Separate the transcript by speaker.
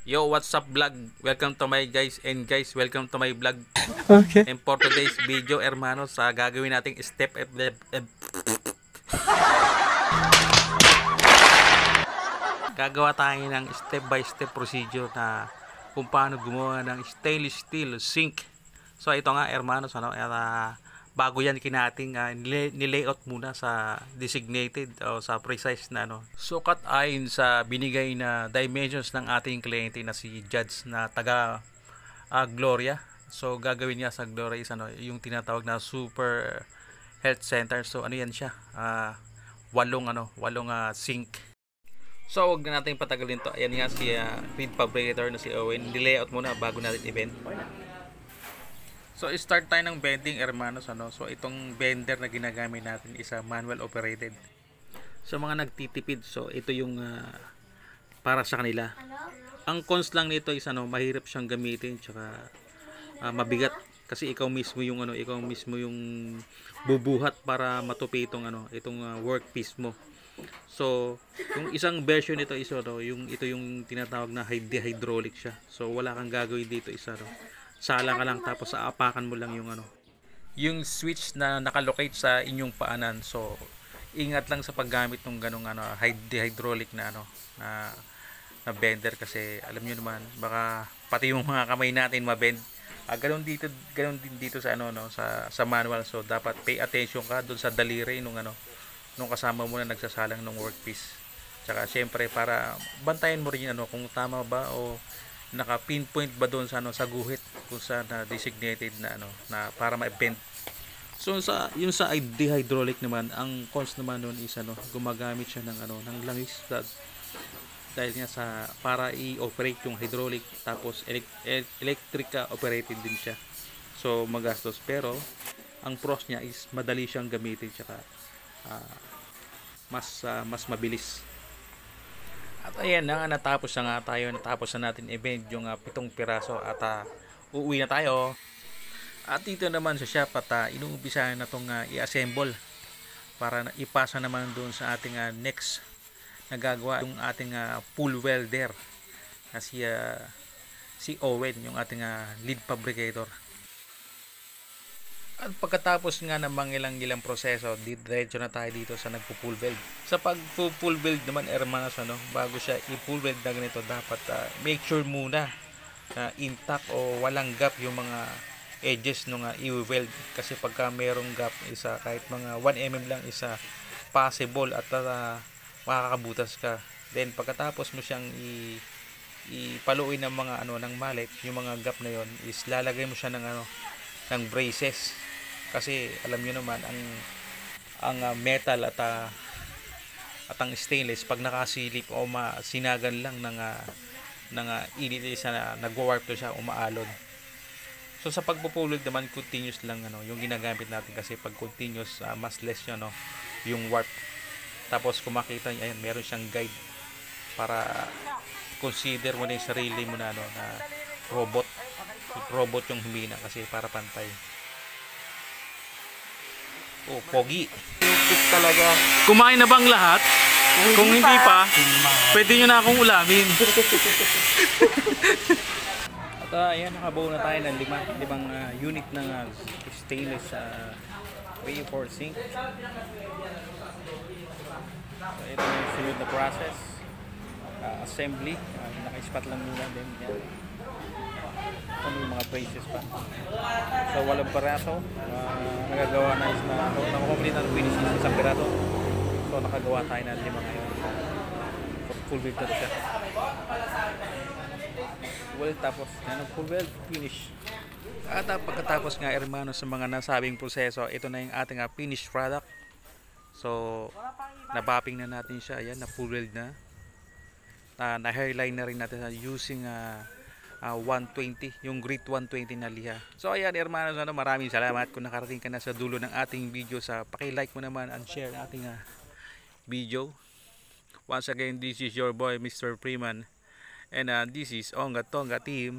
Speaker 1: Yo, what's up vlog? Welcome to my guys and guys, welcome to my vlog.
Speaker 2: Okay.
Speaker 1: And for today's video, hermanos, gagawin nating gagawa tayo ng step by step procedure na kung paano gumawa ng stainless steel sink. So ito nga hermanos, bago yan kinating nilayout muna sa designated o sa precise na sukat ayon sa binigay na dimensions ng ating kliyente na si Judge na taga Gloria. So gagawin niya sa Gloria is yung tinatawag na Super Health Center. So ano yan siya? Walong sink. So wag na natin patagalin to. Ayan nga si feed fabricator na si Owen. Nilayout muna bago natin i-bend. So start tayo ng bending hermanos. So itong bender na ginagamit natin is manual operated. So mga nagtitipid, so ito yung para sa kanila. Ang cons lang nito is mahirap siyang gamitin, tsaka mabigat kasi ikaw mismo yung bubuhat para matupi itong workpiece mo. So yung isang version nito is ito yung tinatawag na hydraulic siya. So wala kang gagawin dito is sala ka lang tapos aapakan mo lang yung switch na nakalocate sa inyong paanan. So ingat lang sa paggamit ng ganung hydraulic na na bender kasi alam niyo naman baka pati yung mga kamay natin mabend. Ganoon din dito sa sa manual. So dapat pay attention ka doon sa daliri nung kasama mo na nagsasalang ng workpiece. Tsaka syempre para bantayan mo rin kung tama ba o naka-pinpoint ba doon sa sa guhit kung saan na designated na na para ma-bend. So yung sa hydraulic naman, ang cons naman noon is gumagamit siya ng langis dahil nga para i-operate yung hydraulic, tapos electric operated din siya. So magastos, pero ang pros niya is madali siyang gamitin, tsaka mas mabilis. At ayan na nga, natapos na natin i-bend yung 7 piraso at uuwi na tayo. At dito naman sa shop at inuumpisahan na itong i-assemble para ipasa naman doon sa ating next nagagawa yung ating pool welder na si Owen, yung ating lead fabricator. At pagkatapos nga ng mga ilang proseso, diretso na tayo dito sa nagpo-pool weld. Sa pag-pool weld naman hermanos, bago siya i-pool weld na ganito, dapat make sure muna na intact o walang gap yung mga edges nung i-weld, kasi pagka merong gap kahit mga 1 mm lang possible at makakabutas ka. Then pagkatapos mo siyang ipaluin ng mga ng mallet, yung mga gap na yon is lalagay mo siya ng braces, kasi alam niyo naman ang metal at ang stainless pag nakasilip o sinagan lang ng init na nagwa-warp to siya o maalon. So sa pagpupulog naman, continuous lang yung ginagamit natin, kasi pag continuous mas less yung warp. Tapos kung makita niyo, ayan, meron siyang guide para consider mo na yung sarili mo na na robot yung humina, kasi para pantay. Oh, pogi. Talaga. Kumain na bang lahat? Kung hindi pa, pwede nyo na akong ulamin. At ayan, nakabuo na tayo ng limang unit ng stainless reinforced sink. So ito yung sunod na process, assembly. Naka-spot lang muna din yan. Yung mga braces pa. So walang piraso, nagagawa na nakakomplete na finish ng isang piraso. So nakagawa tayo ng 5 ngayon. Full weld na siya. Well, tapos full weld finish. At pagkatapos nga hermano sa mga nasabing proseso, ito na yung ating finished product. So nabapping na natin siya. Ayan, na full weld na. Na hairline na rin natin using 120, yung grit 120 na liha. So ayan hermanos, maraming salamat kung nakarating ka na sa dulo ng ating video. Paki-like mo naman and share ating video. Once again, this is your boy Mr. Freeman, and this is Onga Tonga Team.